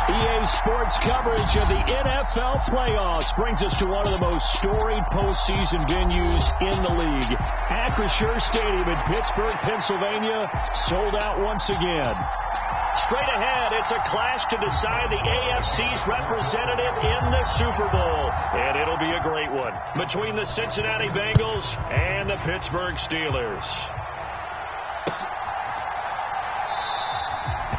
EA Sports coverage of the NFL playoffs brings us to one of the most storied postseason venues in the league. Acrisure Stadium in Pittsburgh, Pennsylvania, sold out once again. Straight ahead, it's a clash to decide the AFC's representative in the Super Bowl. And it'll be a great one between the Cincinnati Bengals and the Pittsburgh Steelers.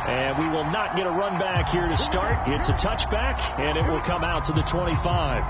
And we will not get a run back here to start. It's a touchback, and it will come out to the 25.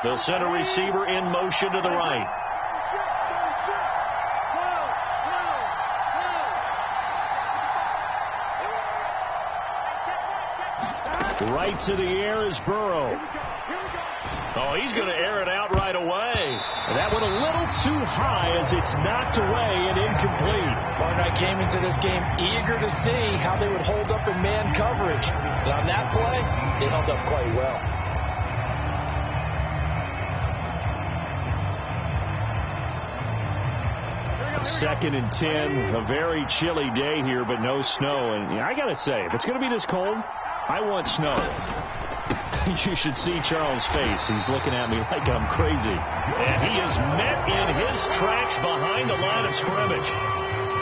The center receiver in motion to the right. Right to the air is Burrow. Oh, he's going to air it out right away. That one a little too high as it's knocked away and incomplete. Partner, I came into this game eager to see how they would hold up in man coverage. And on that play, they held up quite well. Second and 10, a very chilly day here, but no snow. And I got to say, if it's going to be this cold, I want snow. You should see Charles' face. He's looking at me like I'm crazy. And he is met in his tracks behind the line of scrimmage.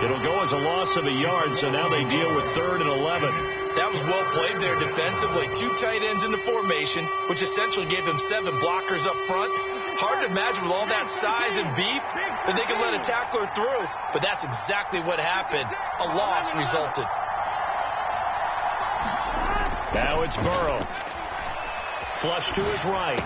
It'll go as a loss of a yard, so now they deal with 3rd and 11. That was well played there defensively. 2 tight ends in the formation, which essentially gave him 7 blockers up front. Hard to imagine with all that size and beef that they could let a tackler through. But that's exactly what happened. A loss resulted. Now it's Burrow. Flush to his right.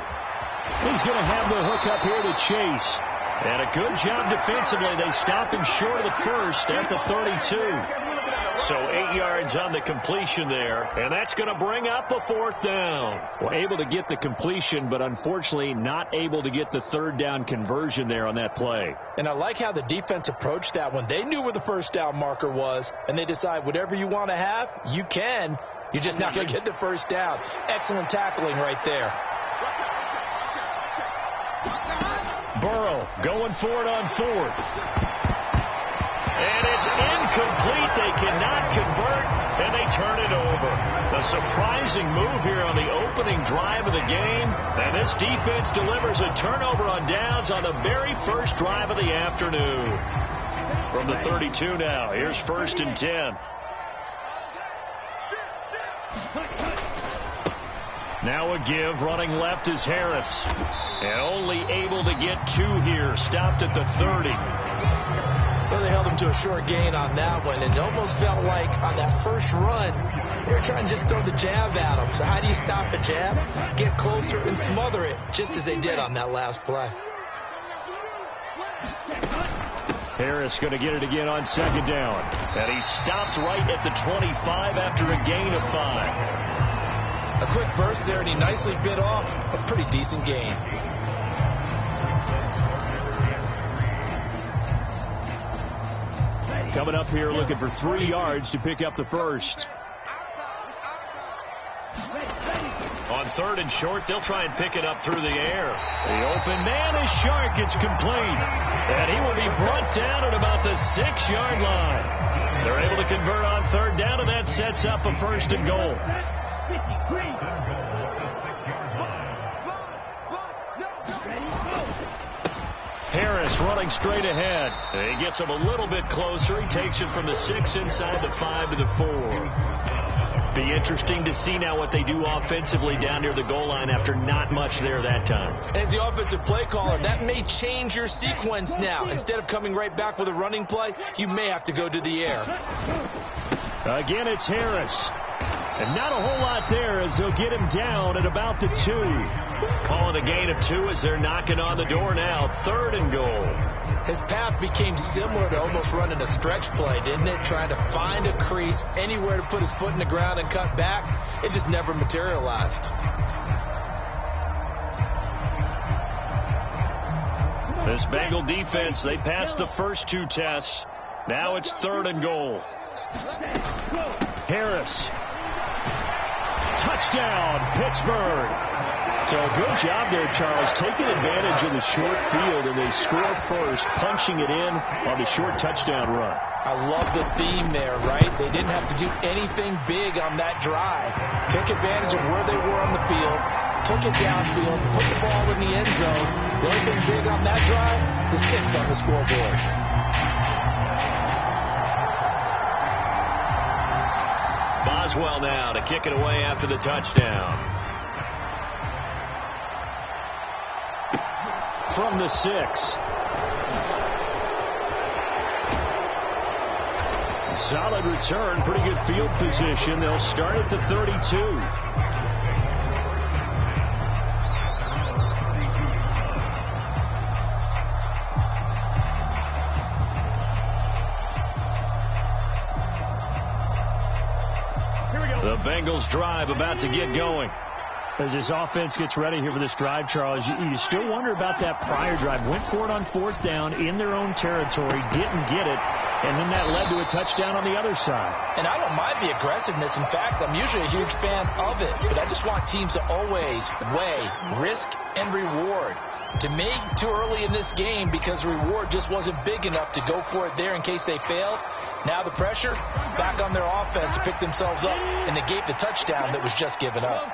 He's going to have the hook up here to Chase. And a good job defensively. They stop him short of the first at the 32. So 8 yards on the completion there. And that's going to bring up a 4th down. Well, able to get the completion, but unfortunately not able to get the 3rd down conversion there on that play. And I like how the defense approached that one. They knew where the 1st down marker was, and they decide whatever you want to have, you can. You're just not going to get the 1st down. Excellent tackling right there. Burrow going for it on 4th. And it's incomplete. They cannot convert, and they turn it over. A surprising move here on the opening drive of the game. And this defense delivers a turnover on downs on the very first drive of the afternoon. From the 32 now, here's 1st and 10. Now a give, running left is Harris. And only able to get 2 here, stopped at the 30. Well, they held him to a short gain on that one, and it almost felt like on that first run, they were trying to just throw the jab at him. So how do you stop a jab? Get closer and smother it, just as they did on that last play. Harris going to get it again on 2nd down. And he stopped right at the 25 after a gain of 5. A quick burst there, and he nicely bit off a pretty decent gain. Coming up here looking for 3 yards to pick up the 1st. On 3rd and short, they'll try and pick it up through the air. The open man is Shark. It's complete. And he will be brought down at about the 6-yard line. They're able to convert on 3rd down, and that sets up a 1st and goal. Harris running straight ahead. He gets him a little bit closer. He takes it from the 6 inside the 5 to the 4. Be interesting to see now what they do offensively down near the goal line after not much there that time. As the offensive play caller, that may change your sequence now. Instead of coming right back with a running play, you may have to go to the air. Again, it's Harris. And not a whole lot there as they'll get him down at about the 2. Calling a gain of 2 as they're knocking on the door now. 3rd and goal. His path became similar to almost running a stretch play, didn't it? Trying to find a crease, anywhere to put his foot in the ground and cut back. It just never materialized. This Bengal defense, they passed the first 2 tests. Now it's 3rd and goal. Harris. Touchdown, Pittsburgh. So good job there, Charles, taking advantage of the short field, and they score first, punching it in on the short touchdown run. I love the theme there, right? They didn't have to do anything big on that drive. Took advantage of where they were on the field, took it downfield, put the ball in the end zone. The only thing big on that drive, the 6 on the scoreboard. Boswell now to kick it away after the touchdown. From the 6. Solid return, pretty good field position. They'll start at the 32. The Bengals drive about to get going. As this offense gets ready here for this drive, Charles, you still wonder about that prior drive. Went for it on 4th down in their own territory, didn't get it, and then that led to a touchdown on the other side. And I don't mind the aggressiveness. In fact, I'm usually a huge fan of it, but I just want teams to always weigh risk and reward. To me, too early in this game because the reward just wasn't big enough to go for it there in case they failed. Now the pressure back on their offense to pick themselves up and negate the touchdown that was just given up.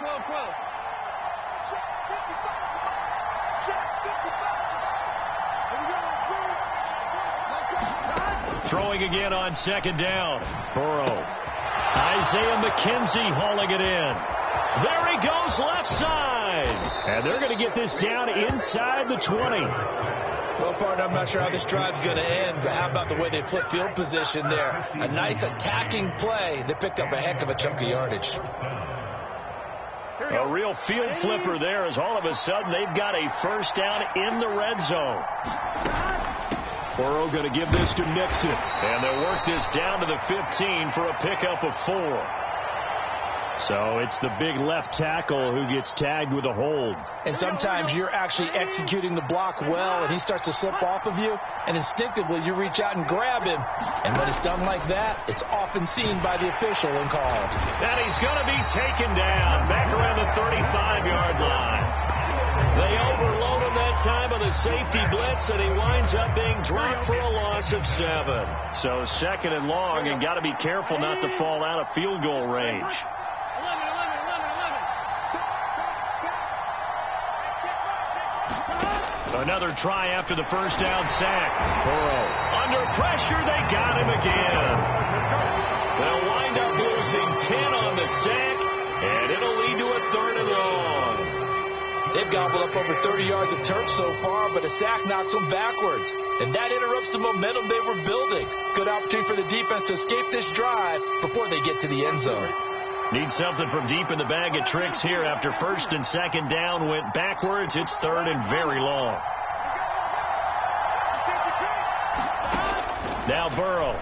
Throwing again on 2nd down. Burrow. Isaiah McKenzie hauling it in. There he goes left side. And they're going to get this down inside the 20. Well, partner, I'm not sure how this drive's going to end, but how about the way they flip field position there? A nice attacking play that picked up a heck of a chunk of yardage. A real field flipper there as all of a sudden they've got a 1st down in the red zone. Burrow going to give this to Mixon, and they'll work this down to the 15 for a pickup of 4. So it's the big left tackle who gets tagged with a hold. And sometimes you're actually executing the block well, and he starts to slip off of you, and instinctively you reach out and grab him. And when it's done like that, it's often seen by the official and called. And he's going to be taken down back around the 35-yard line. They overload him that time on the safety blitz, and he winds up being dropped for a loss of 7. So 2nd and long, and got to be careful not to fall out of field goal range. Another try after the 1st down sack. Burrow under pressure. They got him again. They'll wind up losing 10 on the sack, and it'll lead to a 3rd and long. They've gobbled up over 30 yards of turf so far, but a sack knocks them backwards, and that interrupts the momentum they were building. Good opportunity for the defense to escape this drive before they get to the end zone. Need something from deep in the bag of tricks here after 1st and 2nd down went backwards. It's 3rd and very long. Now Burrow.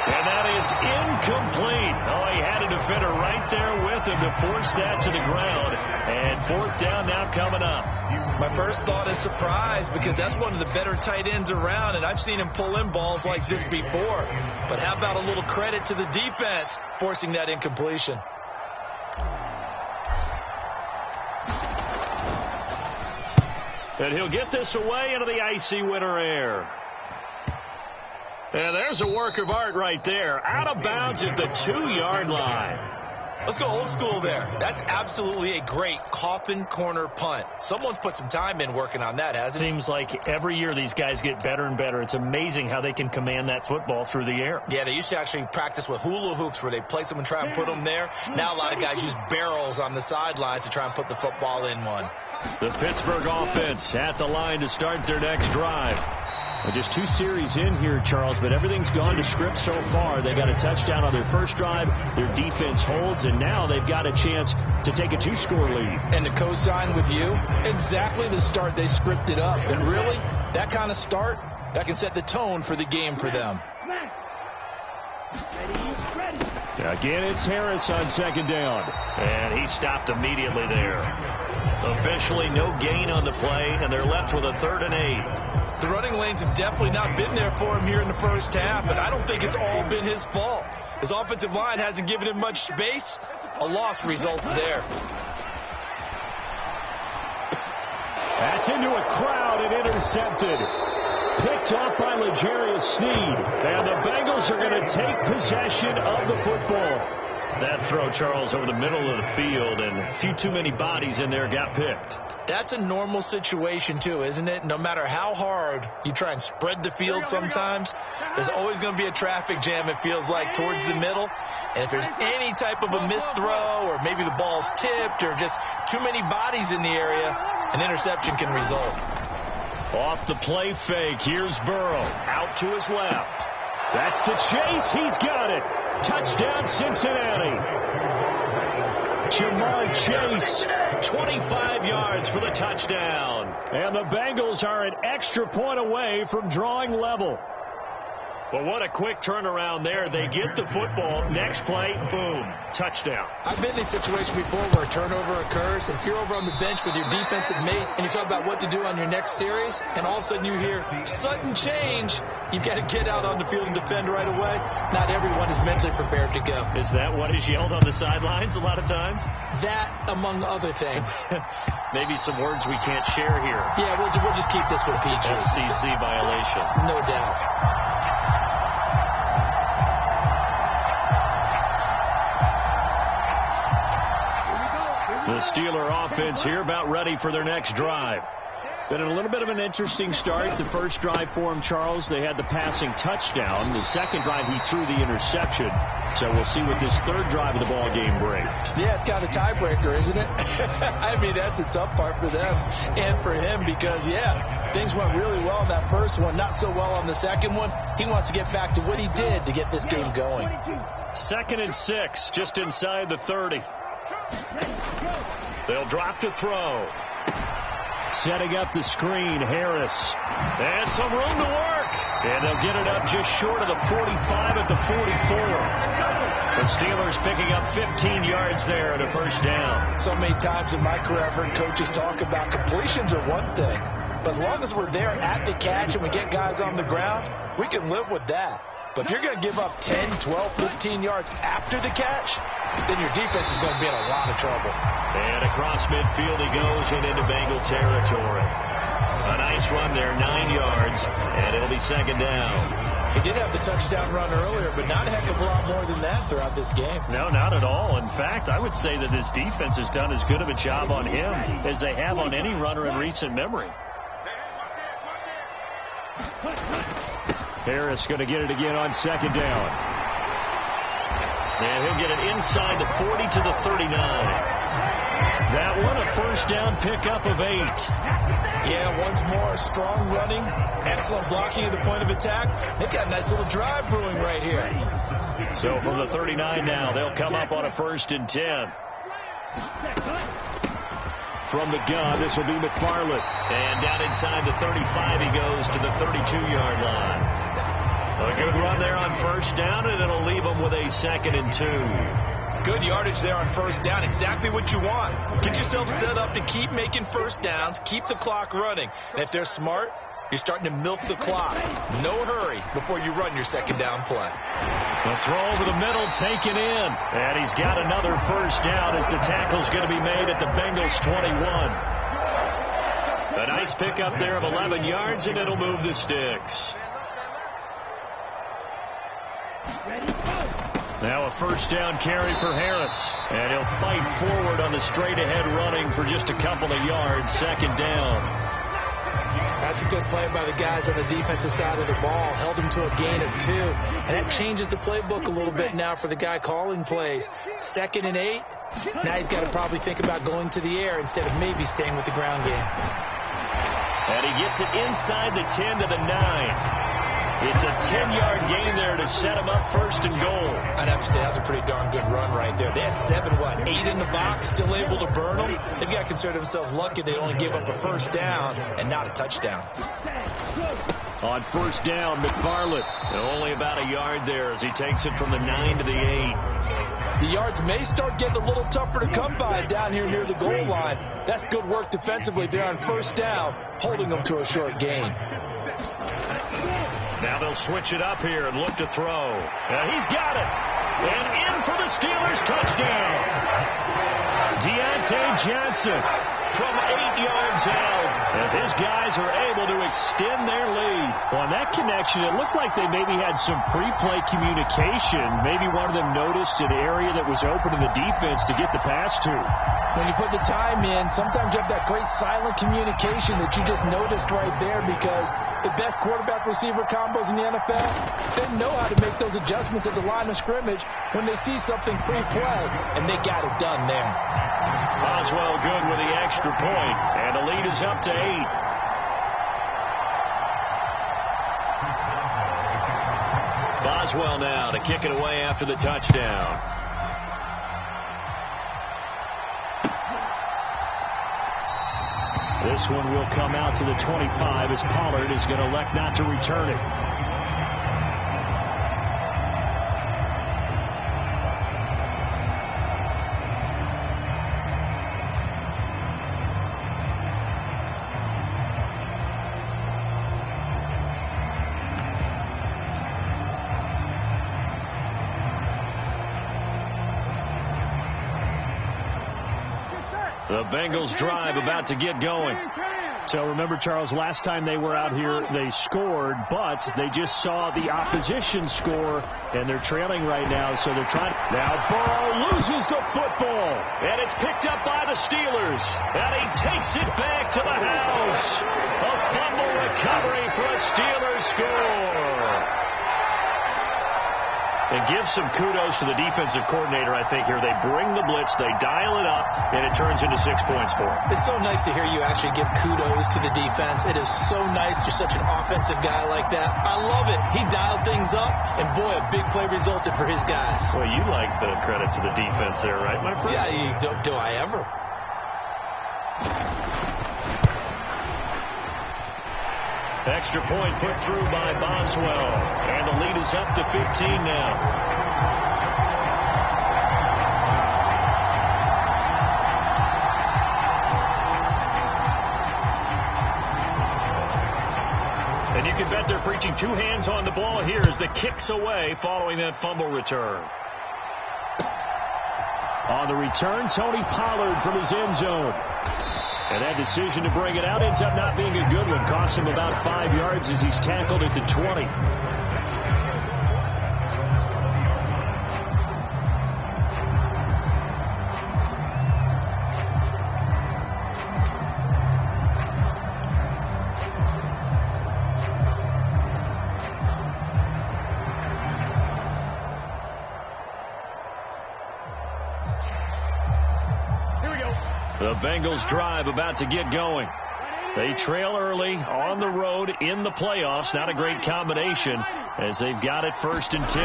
And that is incomplete. Oh, he had a defender right there with him to force that to the ground. And 4th down now coming up. My first thought is surprise because that's one of the better tight ends around, and I've seen him pull in balls like this before. But how about a little credit to the defense forcing that incompletion? And he'll get this away into the icy winter air. And there's a work of art right there. Out of bounds at the 2-yard line. Let's go old school there. That's absolutely a great coffin corner punt. Someone's put some time in working on that, hasn't it? Seems like every year these guys get better and better. It's amazing how they can command that football through the air. Yeah, they used to actually practice with hula hoops where they place them and try and put them there. Now a lot of guys use barrels on the sidelines to try and put the football in one. The Pittsburgh offense at the line to start their next drive. Well, just 2 series in here, Charles, but everything's gone to script so far. They got a touchdown on their first drive. Their defense holds, and now they've got a chance to take a 2-score lead. And to co-sign with you, exactly the start they scripted up. And really, that kind of start, that can set the tone for the game for them. Again, it's Harris on second down. And he stopped immediately there. Officially no gain on the play, and they're left with a 3rd and 8. The running lanes have definitely not been there for him here in the first half, and I don't think it's all been his fault. His offensive line hasn't given him much space. A loss results there. That's into a crowd and intercepted. Picked up by L'Jarius Sneed. And the Bengals are going to take possession of the football. That throw, Charles, over the middle of the field, and a few too many bodies in there got picked. That's a normal situation, too, isn't it? No matter how hard you try and spread the field sometimes, there's always going to be a traffic jam, it feels like, towards the middle. And if there's any type of a missed throw, or maybe the ball's tipped, or just too many bodies in the area, an interception can result. Off the play fake, here's Burrow. Out to his left. That's to Chase. He's got it. Touchdown, Cincinnati. Jamar Chase, 25 yards for the touchdown. And the Bengals are an extra point away from drawing level. Well, what a quick turnaround there. They get the football. Next play, boom, touchdown. I've been in a situation before where a turnover occurs, and if you're over on the bench with your defensive mate and you talk about what to do on your next series, and all of a sudden you hear sudden change, you've got to get out on the field and defend right away. Not everyone is mentally prepared to go. Is that what is yelled on the sidelines a lot of times? That, among other things. Maybe some words we can't share here. Yeah, we'll just keep this with PG. FCC violation. No doubt. The Steeler offense here about ready for their next drive. Been a little bit of an interesting start. The first drive for him, Charles, they had the passing touchdown. The second drive, he threw the interception. So we'll see what this third drive of the ball game brings. Yeah, it's kind of a tiebreaker, isn't it? I mean, that's the tough part for them and for him because, yeah, things went really well in that first one, not so well on the second one. He wants to get back to what he did to get this game going. 2nd and 6, just inside the 30. They'll drop to throw. Setting up the screen, Harris. And some room to work. And they'll get it up just short of the 45 at the 44. The Steelers picking up 15 yards there at a first down. So many times in my career I've heard coaches talk about completions are one thing. But as long as we're there at the catch and we get guys on the ground, we can live with that. But if you're going to give up 10, 12, 15 yards after the catch, then your defense is going to be in a lot of trouble. And across midfield he goes and into Bengal territory. A nice run there, 9 yards, and it'll be 2nd down. He did have the touchdown run earlier, but not a heck of a lot more than that throughout this game. No, not at all. In fact, I would say that this defense has done as good of a job on him as they have on any runner in recent memory. Harris going to get it again on 2nd down. And he'll get it inside the 40 to the 39. That one a first down pickup of 8. Yeah, once more, strong running, excellent blocking at the point of attack. They've got a nice little drive brewing right here. So from the 39 now, they'll come up on a 1st and 10. From the gun, this will be McFarland. And down inside the 35, he goes to the 32-yard line. A good run there on 1st down, and it'll leave them with a 2nd and 2. Good yardage there on 1st down. Exactly what you want. Get yourself set up to keep making first downs, keep the clock running. And if they're smart, you're starting to milk the clock. No hurry before you run your 2nd down play. The throw over the middle taken in. And he's got another 1st down as the tackle's going to be made at the Bengals 21. A nice pickup there of 11 yards, and it'll move the sticks. Now a 1st down carry for Harris. And he'll fight forward on the straight-ahead running for just a couple of yards. 2nd down. That's a good play by the guys on the defensive side of the ball. Held him to a gain of 2. And that changes the playbook a little bit now for the guy calling plays. 2nd and 8. Now he's got to probably think about going to the air instead of maybe staying with the ground game. And he gets it inside the 10 to the 9. It's a 10-yard gain there to set him up first and goal. I'd have to say that's a pretty darn good run right there. They had 8 in the box, still able to burn them. They've got to consider themselves lucky they only gave up a first down and not a touchdown. On first down, McFarland. Only about a yard there as he takes it from the 9 to the 8. The yards may start getting a little tougher to come by down here near the goal line. That's good work defensively there on first down, holding them to a short gain. Now they'll switch it up here and look to throw. He's got it. And in for the Steelers touchdown. Deontay Johnson from 8 yards out as his guys are able to extend their lead. On that connection, it looked like they maybe had some pre-play communication. Maybe one of them noticed an area that was open in the defense to get the pass to. When you put the time in, sometimes you have that great silent communication that you just noticed right there, because the best quarterback-receiver combos in the NFL, they know how to make those adjustments at the line of scrimmage when they see something pre-play, and they got it done there. Boswell good with the extra point, and the lead is up to 8. Boswell now to kick it away after the touchdown. This one will come out to the 25 as Pollard is going to elect not to return it. The Bengals drive about to get going. So remember, Charles, last time they were out here, they scored, but they just saw the opposition score, and they're trailing right now, so they're trying. Now Burrow loses the football, and it's picked up by the Steelers, and he takes it back to the house. A fumble recovery for a Steelers score. And give some kudos to the defensive coordinator, I think, here. They bring the blitz, they dial it up, and it turns into 6 points for them. It's so nice to hear you actually give kudos to the defense. It is so nice. You're such an offensive guy like that. I love it. He dialed things up, and boy, a big play resulted for his guys. Well, you like the credit to the defense there, right, my friend? Yeah, do I ever? Extra point put through by Boswell. And the lead is up to 15 now. And you can bet they're preaching 2 hands on the ball here as the kick's away following that fumble return. On the return, Tony Pollard from his end zone. And that decision to bring it out ends up not being a good one. Costs him about 5 yards as he's tackled at the 20. The Bengals drive about to get going. They trail early on the road in the playoffs. Not a great combination as they've got it 1st and 10.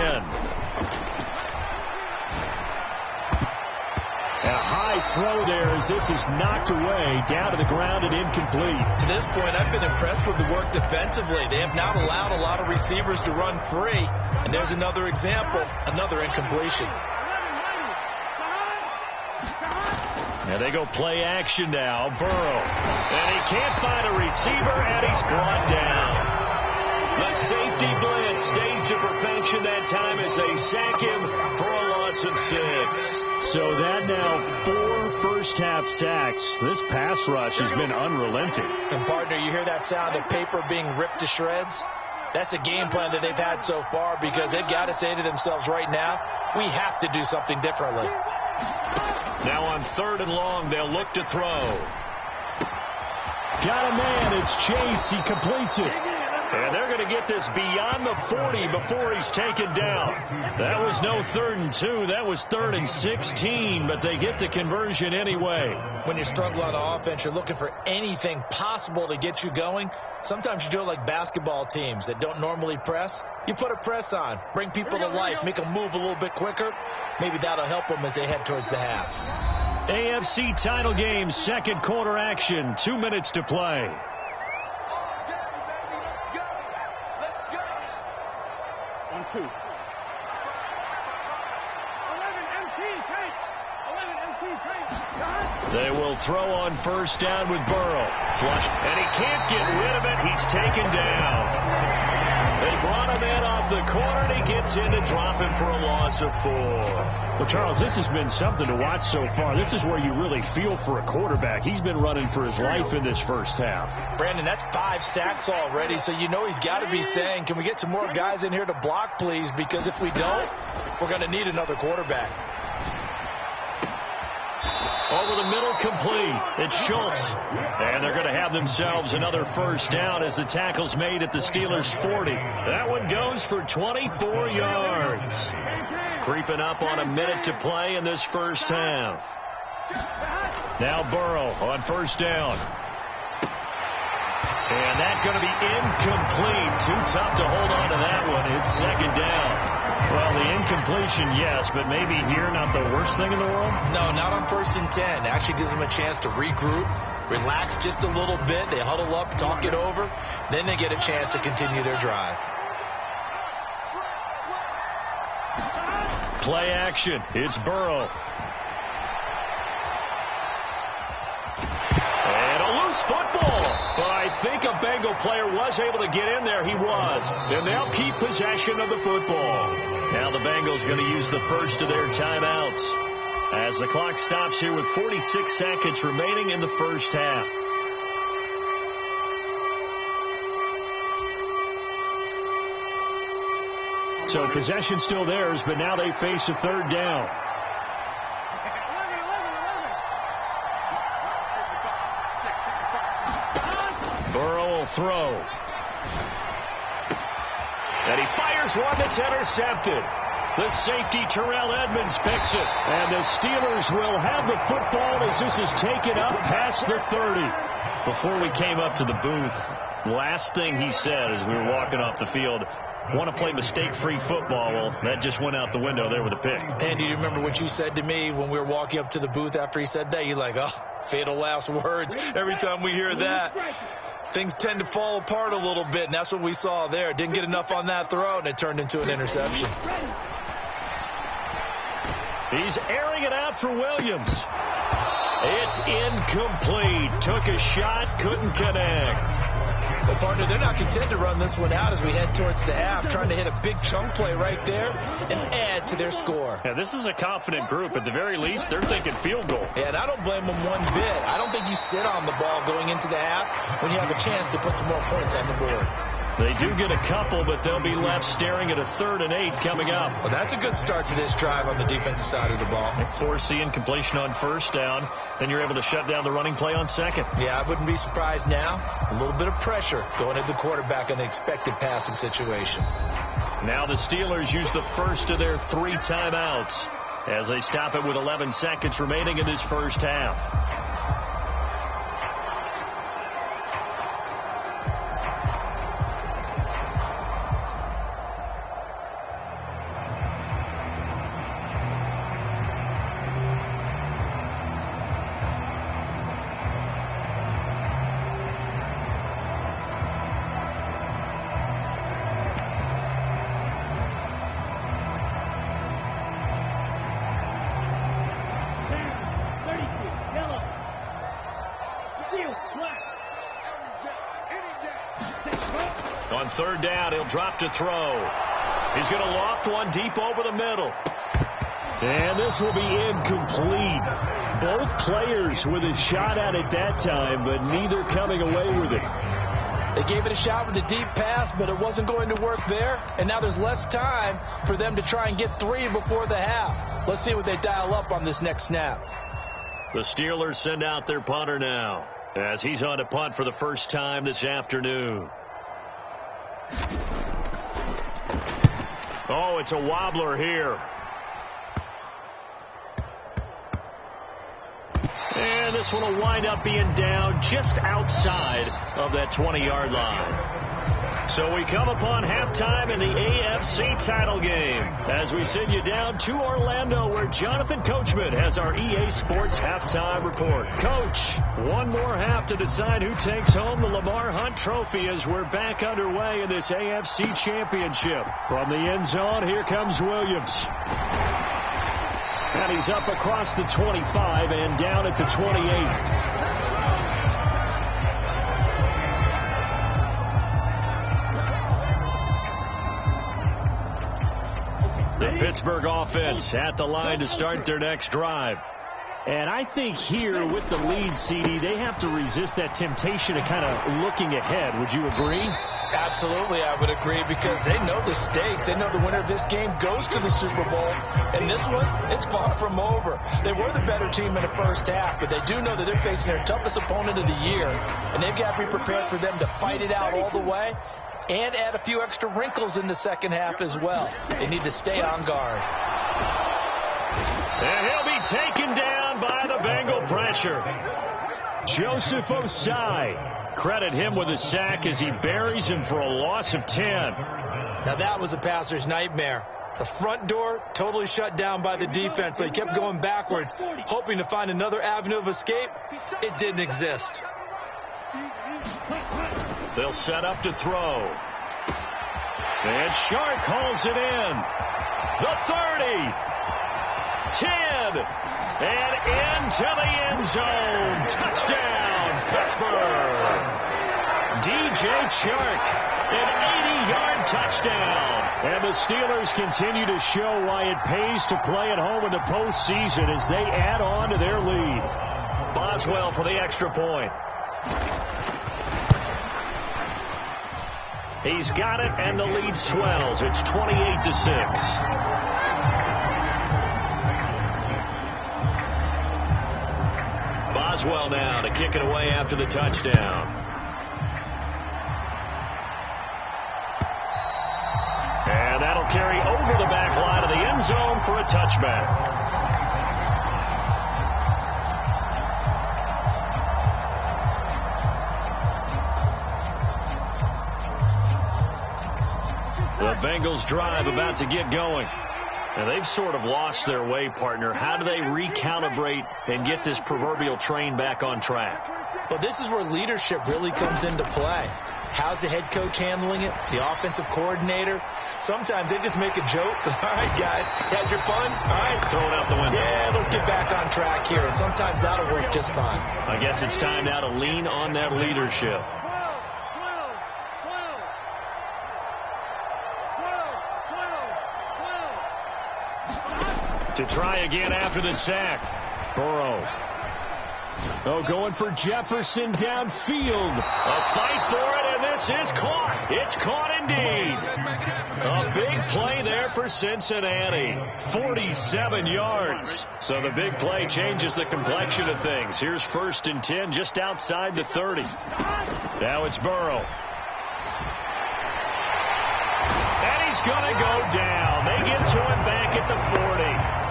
A high throw there as this is knocked away, down to the ground and incomplete. To this point, I've been impressed with the work defensively. They have not allowed a lot of receivers to run free. And there's another example, another incompletion. And they go play action now. Burrow. And he can't find a receiver, and he's brought down. The safety blitz staged to perfection that time as they sack him for a loss of 6. So that now 4 first-half sacks. This pass rush has been unrelenting. And, partner, you hear that sound of paper being ripped to shreds? That's a game plan that they've had so far because they've got to say to themselves right now, we have to do something differently. Now on 3rd and long, they'll look to throw. Got a man. It's Chase. He completes it. And they're going to get this beyond the 40 before he's taken down. That was no 3rd and 2. That was 3rd and 16, but they get the conversion anyway. When you struggle on offense, you're looking for anything possible to get you going. Sometimes you do it like basketball teams that don't normally press. You put a press on, bring people to life, make them move a little bit quicker. Maybe that'll help them as they head towards the half. AFC title game, second quarter action, 2 minutes to play. They will throw on first down with Burrow. Flush, and he can't get rid of it. He's taken down. They brought him in off the corner, and he gets in to drop him for a loss of 4. Well, Charles, this has been something to watch so far. This is where you really feel for a quarterback. He's been running for his life in this first half. Brandon, that's 5 sacks already, so you know he's got to be saying, can we get some more guys in here to block, please? Because if we don't, we're going to need another quarterback. Over the middle, complete. It's Schultz. And they're going to have themselves another first down as the tackle's made at the Steelers' 40. That one goes for 24 yards. Creeping up on a minute to play in this first half. Now Burrow on first down. And that's going to be incomplete. Too tough to hold on to that one. It's second down. Well, the incompletion, yes, but maybe here not the worst thing in the world? No, not on 1st and 10. Actually gives them a chance to regroup, relax just a little bit. They huddle up, talk it over. Then they get a chance to continue their drive. Play action. It's Burrow. And a loose football. But I think a Bengal player was able to get in there. He was. And they'll keep possession of the football. Now the Bengals going to use the first of their timeouts as the clock stops here with 46 seconds remaining in the first half. So possession still theirs, but now they face a third down. Burrow will throw. And he fires one that's intercepted. The safety, Terrell Edmonds, picks it. And the Steelers will have the football as this is taken up past the 30. Before we came up to the booth, last thing he said as we were walking off the field, want to play mistake-free football. Well, that just went out the window there with a pick. Andy, do you remember what you said to me when we were walking up to the booth after he said that? You're like, oh, fatal last words. Every time we hear that, things tend to fall apart a little bit, and that's what we saw there. Didn't get enough on that throw, and it turned into an interception. He's airing it out for Williams. It's incomplete. Took a shot, couldn't connect. Well, partner, they're not content to run this one out as we head towards the half, trying to hit a big chunk play right there and add to their score. Yeah, this is a confident group. At the very least, they're thinking field goal. Yeah, and I don't blame them one bit. I don't think you sit on the ball going into the half when you have a chance to put some more points on the board. They do get a couple, but they'll be left staring at a 3rd and 8 coming up. Well, that's a good start to this drive on the defensive side of the ball. Force the incompletion on first down, then you're able to shut down the running play on second. Yeah, I wouldn't be surprised now. A little bit of pressure going at the quarterback in the expected passing situation. Now the Steelers use the first of their 3 timeouts as they stop it with 11 seconds remaining in this first half. On 3rd down, he'll drop to throw. He's going to loft one deep over the middle. And this will be incomplete. Both players with a shot at it that time, but neither coming away with it. They gave it a shot with a deep pass, but it wasn't going to work there. And now there's less time for them to try and get 3 before the half. Let's see what they dial up on this next snap. The Steelers send out their punter now as he's on to punt for the first time this afternoon. Oh, it's a wobbler here. And this one will wind up being down just outside of that 20-yard line. So we come upon halftime in the AFC title game as we send you down to Orlando, where Jonathan Coachman has our EA Sports halftime report. Coach, one more half to decide who takes home the Lamar Hunt Trophy as we're back underway in this AFC Championship. From the end zone, here comes Williams. And he's up across the 25 and down at the 28. The Pittsburgh offense at the line to start their next drive. And I think here with the lead, CD, they have to resist that temptation of kind of looking ahead. Would you agree? Absolutely, I would agree, because they know the stakes. They know the winner of this game goes to the Super Bowl. And this one, it's far from over. They were the better team in the first half, but they do know that they're facing their toughest opponent of the year. And they've got to be prepared for them to fight it out all the way and add a few extra wrinkles in the second half as well. They need to stay on guard. And he'll be taken down by the Bengal pressure. Joseph Osai. Credit him with a sack as he buries him for a loss of 10. Now that was a passer's nightmare. The front door totally shut down by the defense, so he kept going backwards, hoping to find another avenue of escape. It didn't exist. They'll set up to throw. And Shark hauls it in. The 30. 10. And into the end zone. Touchdown, Pittsburgh. DJ Chark, an 80-yard touchdown. And the Steelers continue to show why it pays to play at home in the postseason as they add on to their lead. Boswell for the extra point. He's got it, and the lead swells. It's 28-6. Boswell now to kick it away after the touchdown. And that'll carry over the back line of the end zone for a touchback. The Bengals drive about to get going. Now, they've sort of lost their way, partner. How do they recalibrate and get this proverbial train back on track? Well, this is where leadership really comes into play. How's the head coach handling it? The offensive coordinator? Sometimes they just make a joke. All right, guys, had your fun? All right. Throw it out the window. Yeah, let's get back on track here. And sometimes that'll work just fine. I guess it's time now to lean on that leadership. To try again after the sack. Burrow. Oh, going for Jefferson downfield. A fight for it, and this is caught. It's caught indeed. A big play there for Cincinnati. 47 yards. So the big play changes the complexion of things. Here's 1st and 10 just outside the 30. Now it's Burrow. And he's going to go down. They get to him back at the 40.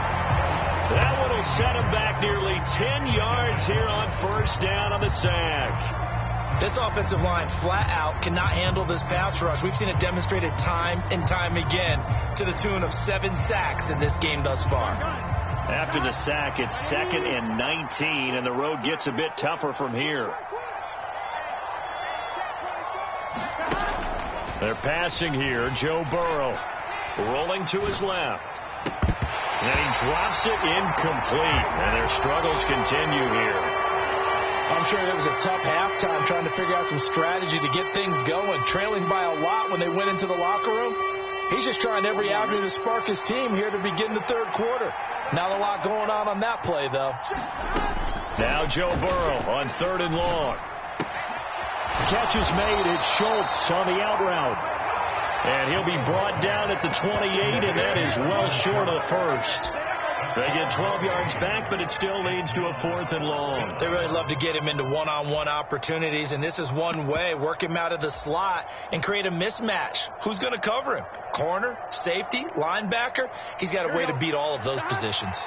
That one will set him back nearly 10 yards here on 1st down on the sack. This offensive line flat out cannot handle this pass rush. We've seen it demonstrated time and time again to the tune of 7 sacks in this game thus far. After the sack, it's 2nd and 19, and the road gets a bit tougher from here. They're passing here. Joe Burrow rolling to his left. And he drops it incomplete. And their struggles continue here. I'm sure it was a tough halftime trying to figure out some strategy to get things going. Trailing by a lot when they went into the locker room. He's just trying every avenue to spark his team here to begin the 3rd quarter. Not a lot going on that play, though. Now Joe Burrow on 3rd and long. Catch is made. It's Schultz on the out route. And he'll be brought down at the 28, and that is well short of the 1st. They get 12 yards back, but it still leads to a 4th and long. They really love to get him into one-on-one opportunities, and this is one way. Work him out of the slot and create a mismatch. Who's going to cover him? Corner, safety, linebacker? He's got a way to beat all of those positions.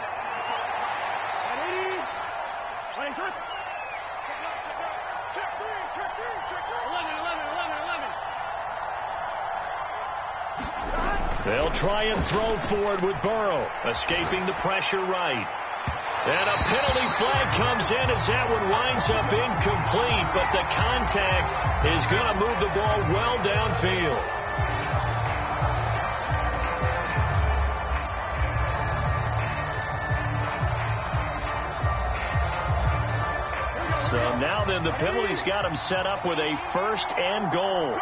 They'll try and throw forward with Burrow, escaping the pressure right. And a penalty flag comes in as that one winds up incomplete, but the contact is going to move the ball well downfield. So now then the penalty's got him set up with a 1st and goal.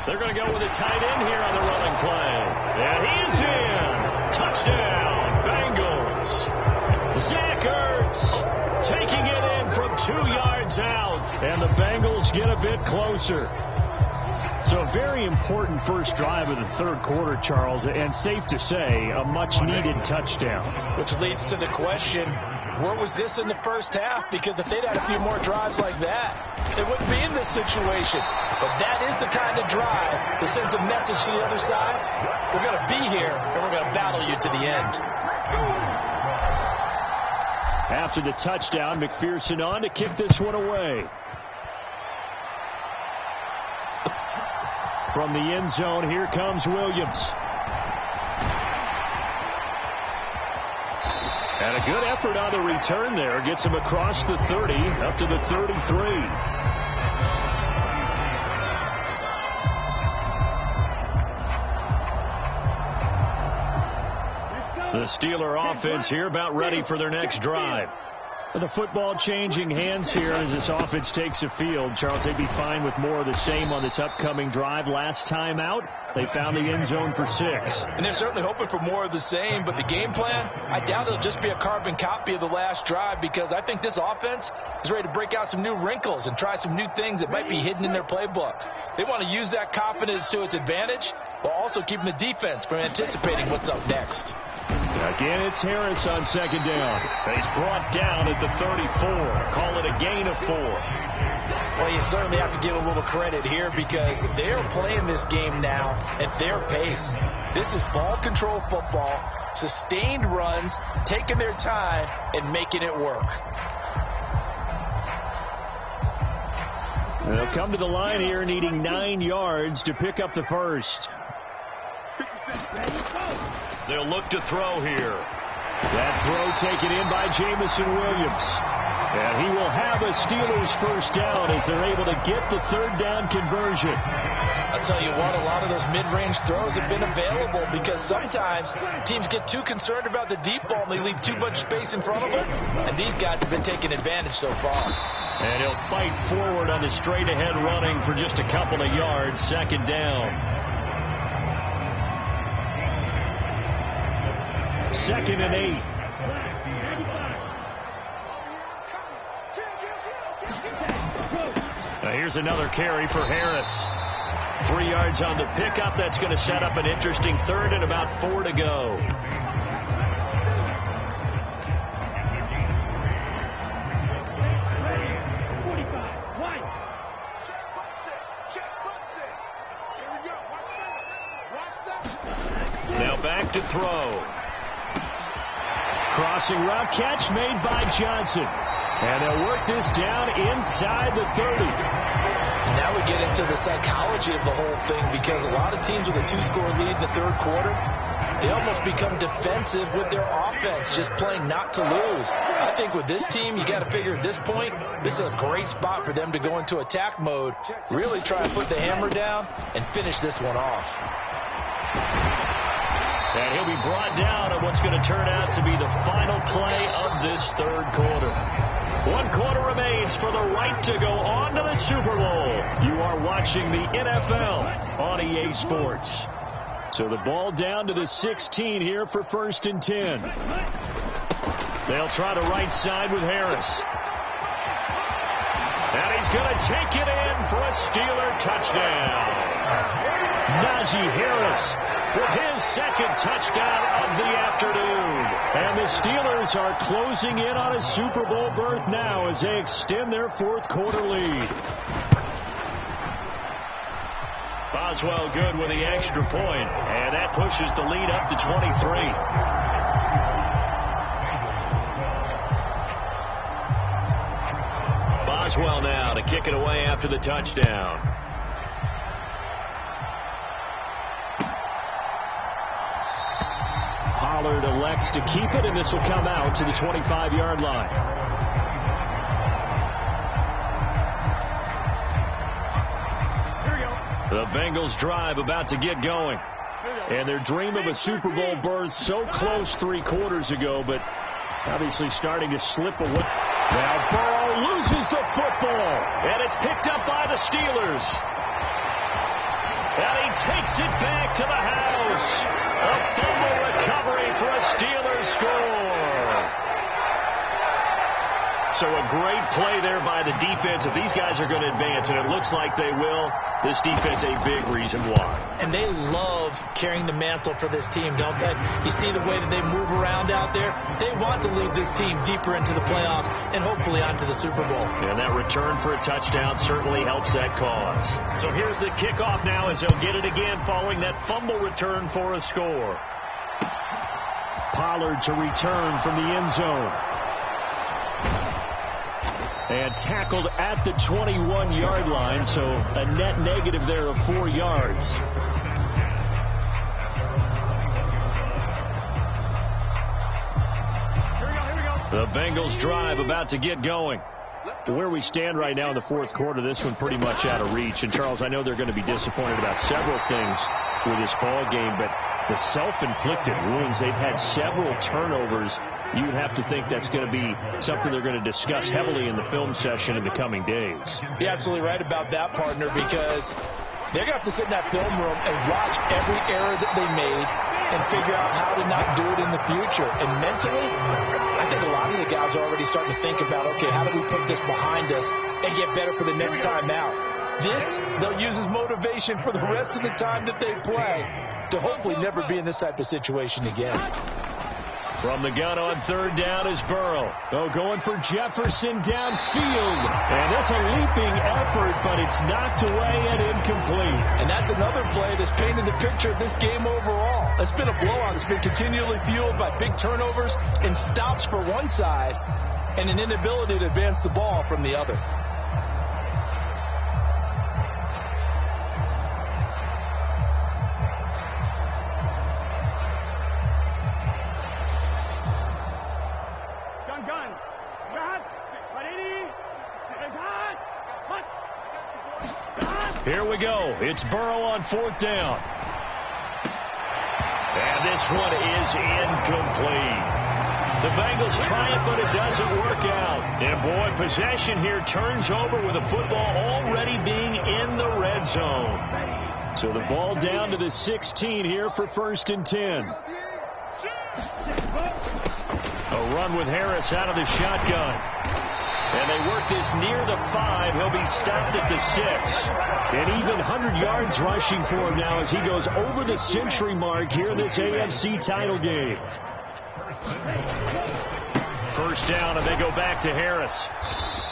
They're going to go with a tight end here on the running play. And he's in. Touchdown, Bengals. Zach Ertz taking it in from 2 yards out. And the Bengals get a bit closer. So a very important first drive of the 3rd quarter, Charles, and safe to say, a much-needed touchdown. Which leads to the question, where was this in the first half? Because if they'd had a few more drives like that, they wouldn't be in this situation. But that is the kind of drive that sends a message to the other side. We're going to be here, and we're going to battle you to the end. After the touchdown, McPherson on to kick this one away. From the end zone, here comes Williams. And a good effort on the return there. Gets him across the 30, up to the 33. The Steeler offense here about ready for their next drive. The football changing hands here as this offense takes the field. Charles, they'd be fine with more of the same on this upcoming drive. Last time out, they found the end zone for 6. And they're certainly hoping for more of the same, but the game plan, I doubt it'll just be a carbon copy of the last drive, because I think this offense is ready to break out some new wrinkles and try some new things that might be hidden in their playbook. They want to use that confidence to its advantage while also keeping the defense from anticipating what's up next. Again, it's Harris on 2nd down. He's brought down at the 34. Call it a gain of 4. Well, you certainly have to give a little credit here, because they're playing this game now at their pace. This is ball control football, sustained runs, taking their time, and making it work. They'll come to the line here needing 9 yards to pick up the first. They'll look to throw here. That throw taken in by Jamison Williams. And he will have a Steelers first down as they're able to get the 3rd down conversion. I'll tell you what, a lot of those mid-range throws have been available, because sometimes teams get too concerned about the deep ball and they leave too much space in front of them. And these guys have been taking advantage so far. And he'll fight forward on the straight-ahead running for just a couple of yards. 2nd down. 2nd and 8. Now here's another carry for Harris. 3 yards on the pickup. That's going to set up an interesting 3rd and about 4 to go. Now back to throw. Crossing route catch made by Johnson. And they'll work this down inside the 30. Now we get into the psychology of the whole thing, because a lot of teams with a 2-score lead in the 3rd quarter, they almost become defensive with their offense, just playing not to lose. I think with this team, you got to figure at this point, this is a great spot for them to go into attack mode, really try and put the hammer down and finish this one off. And he'll be brought down on what's going to turn out to be the final play of this 3rd quarter. 1 quarter remains for the right to go on to the Super Bowl. You are watching the NFL on EA Sports. So the ball down to the 16 here for 1st and 10. They'll try the right side with Harris. And he's going to take it in for a Steeler touchdown. Najee Harris with his second touchdown of the afternoon. And the Steelers are closing in on a Super Bowl berth now as they extend their fourth quarter lead. Boswell good with the extra point, and that pushes the lead up to 23. Boswell now to kick it away after the touchdown. Pollard elects to keep it, and this will come out to the 25-yard line. The Bengals drive about to get going. And their dream of a Super Bowl berth so close 3 quarters ago, but obviously starting to slip away. Now Burrow loses the football. And it's picked up by the Steelers. And he takes it back to the house. A fumble recovery for a Steelers score. So a great play there by the defense. If these guys are going to advance, and it looks like they will, this defense a big reason why. And they love carrying the mantle for this team, don't they? You see the way that they move around out there? They want to lead this team deeper into the playoffs and hopefully onto the Super Bowl. And that return for a touchdown certainly helps that cause. So here's the kickoff now as they'll get it again following that fumble return for a score. Pollard to return from the end zone. And tackled at the 21-yard line, so a net negative there of 4 yards. The Bengals drive about to get going. Where we stand right now in the fourth quarter, this one pretty much out of reach. And, Charles, I know they're going to be disappointed about several things with this ball game, but the self-inflicted wounds, they've had several turnovers. You would have to think that's going to be something they're going to discuss heavily in the film session in the coming days. You're absolutely right about that, partner, because they're going to have to sit in that film room and watch every error that they made and figure out how to not do it in the future. And mentally, I think a lot of the guys are already starting to think about, okay, how do we put this behind us and get better for the next time out? This, they'll use as motivation for the rest of the time that they play to hopefully never be in this type of situation again. From the gun on third down is Burrow. Oh, going for Jefferson downfield. And it's a leaping effort, but it's knocked away and incomplete. And that's another play that's painted the picture of this game overall. It's been a blowout. It's been continually fueled by big turnovers and stops for one side and an inability to advance the ball from the other. Here we go. It's Burrow on fourth down. And this one is incomplete. The Bengals try it, but it doesn't work out. And, boy, possession here turns over with the football already being in the red zone. So the ball down to the 16 here for 1st and 10. A run with Harris out of the shotgun. And they work this near the 5. He'll be stopped at the 6. And even 100 yards rushing for him now as he goes over the century mark here in this AFC title game. First down, and they go back to Harris.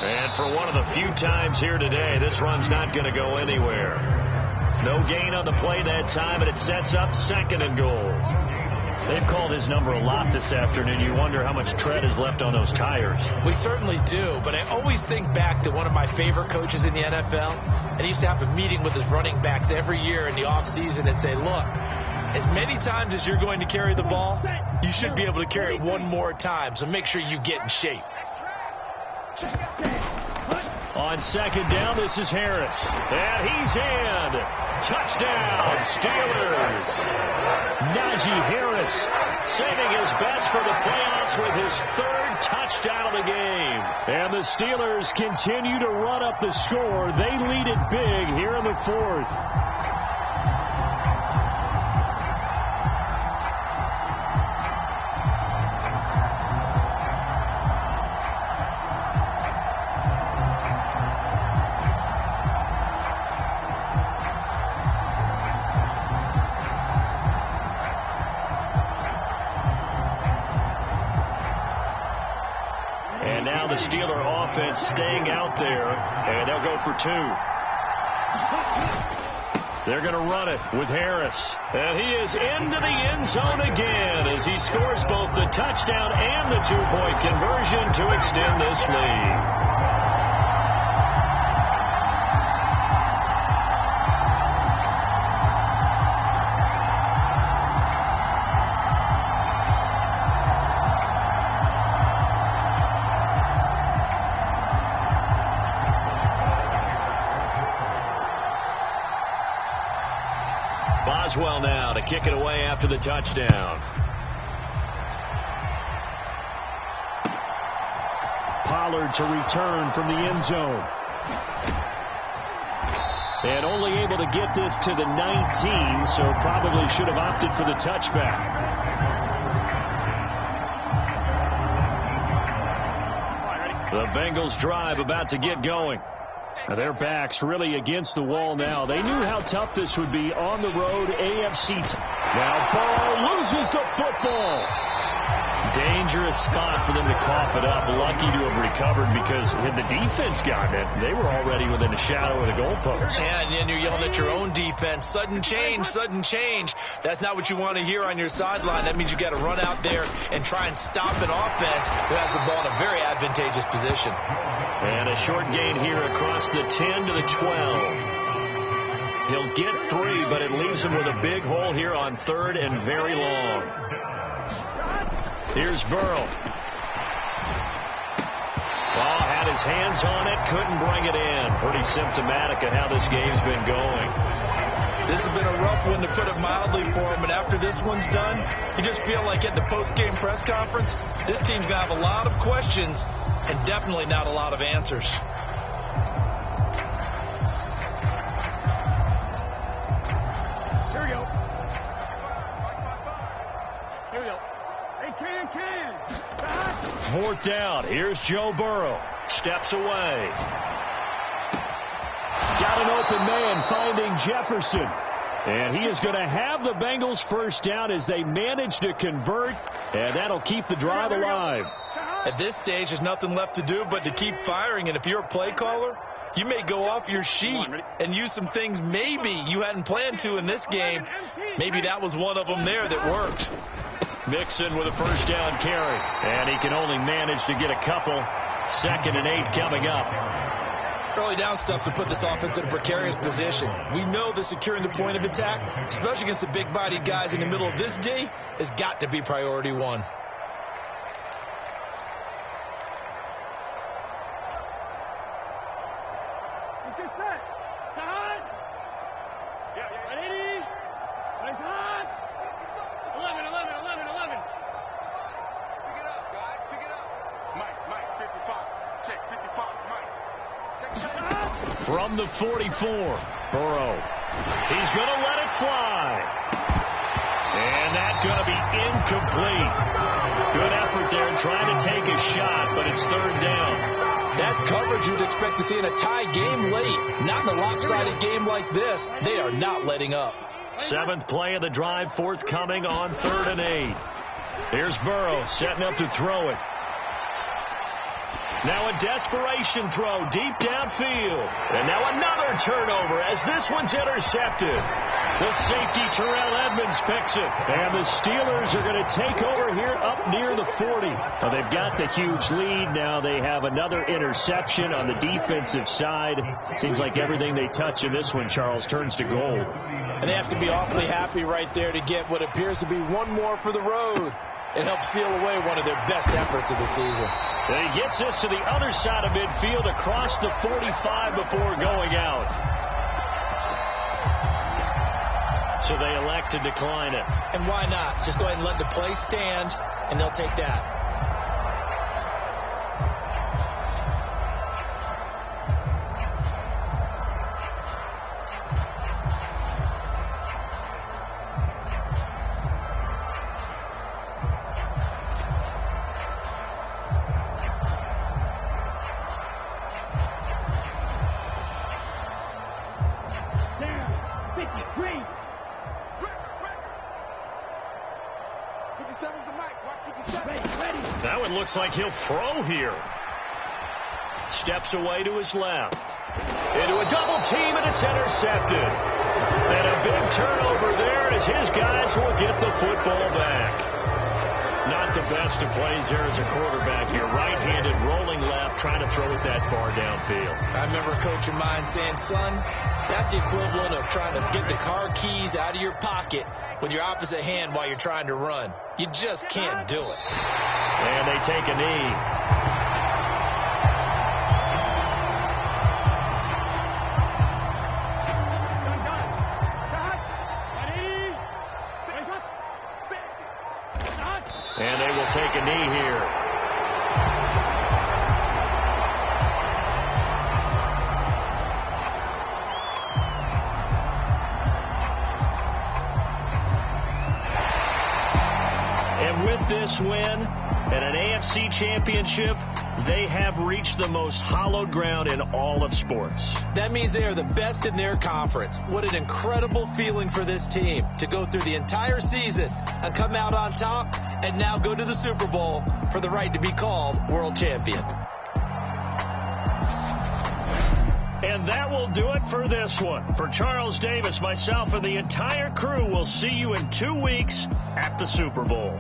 And for one of the few times here today, this run's not going to go anywhere. No gain on the play that time, and it sets up 2nd and goal. They've called his number a lot this afternoon. You wonder how much tread is left on those tires. We certainly do, but I always think back to one of my favorite coaches in the NFL, and he used to have a meeting with his running backs every year in the offseason and say, look, as many times as you're going to carry the ball, you should be able to carry it one more time, so make sure you get in shape. On 2nd down, this is Harris. And he's in. Touchdown, Steelers. Najee Harris saving his best for the playoffs with his 3rd touchdown of the game. And the Steelers continue to run up the score. They lead it big here in the 4th. the Steeler offense staying out there, and they'll go for 2. They're going to run it with Harris. And he is into the end zone again as he scores both the touchdown and the 2-point conversion to extend this lead. Boswell now to kick it away after the touchdown. Pollard to return from the end zone. And only able to get this to the 19, so probably should have opted for the touchback. The Bengals drive about to get going. Now their backs really against the wall now. They knew how tough this would be on the road. AFC. Now Burrow loses the football. Dangerous spot for them to cough it up. Lucky to have recovered because had the defense gotten it, they were already within a shadow of the goalpost. Yeah, and then you're yelling at your own defense. Sudden change, sudden change. That's not what you want to hear on your sideline. That means you got to run out there and try and stop an offense who has the ball in a very advantageous position. And a short gain here across the 10 to the 12. He'll get 3, but it leaves him with a big hole here on 3rd and very long. Here's Burrow. Oh, had his hands on it, couldn't bring it in. Pretty symptomatic of how this game's been going. This has been a rough one, to put it mildly, for him. And after this one's done, you just feel like at the post-game press conference, this team's going to have a lot of questions and definitely not a lot of answers. Here we go. Here we go. Hey, can. 4th down. Here's Joe Burrow. Steps away. Got an open man finding Jefferson. And he is going to have the Bengals first down as they manage to convert. And that'll keep the drive alive. At this stage, there's nothing left to do but to keep firing. And if you're a play caller, you may go off your sheet and use some things maybe you hadn't planned to in this game. Maybe that was one of them there that worked. Mixon with a first down carry. And he can only manage to get a couple. 2nd and 8 coming up. Early down stuff to put this offense in a precarious position. We know that securing the point of attack, especially against the big-bodied guys in the middle of this D, has got to be priority 1. From the 44, Burrow. He's going to let it fly. And that's going to be incomplete. Good effort there trying to take a shot, but it's 3rd down. That's coverage you'd expect to see in a tie game late. Not in a lopsided game like this. They are not letting up. 7th play of the drive, forthcoming on 3rd and 8. Here's Burrow setting up to throw it. Now a desperation throw deep downfield. And now another turnover as this one's intercepted. The safety, Terrell Edmonds, picks it. And the Steelers are going to take over here up near the 40. Well, they've got the huge lead. Now they have another interception on the defensive side. Seems like everything they touch in this one, Charles, turns to gold. And they have to be awfully happy right there to get what appears to be one more for the road. It helps seal away one of their best efforts of the season. And he gets this to the other side of midfield across the 45 before going out. So they elect to decline it. And why not? Just go ahead and let the play stand, and they'll take that. That one looks like he'll throw here. Steps away to his left. Into a double team, and it's intercepted. And a big turnover there as his guys will get the football back. Not the best of plays there as a quarterback here. Right-handed, rolling left, trying to throw it that far downfield. I remember a coach of mine saying, son, that's the equivalent of trying to get the car keys out of your pocket with your opposite hand while you're trying to run. You just can't do it. And they take a knee. And they will take a knee here. And with this win and an AFC championship, they have reached the most hallowed ground in all of sports. That means they are the best in their conference. What an incredible feeling for this team to go through the entire season and come out on top and now go to the Super Bowl for the right to be called world champion. And that will do it for this one. For Charles Davis, myself, and the entire crew, we'll see you in 2 weeks at the Super Bowl.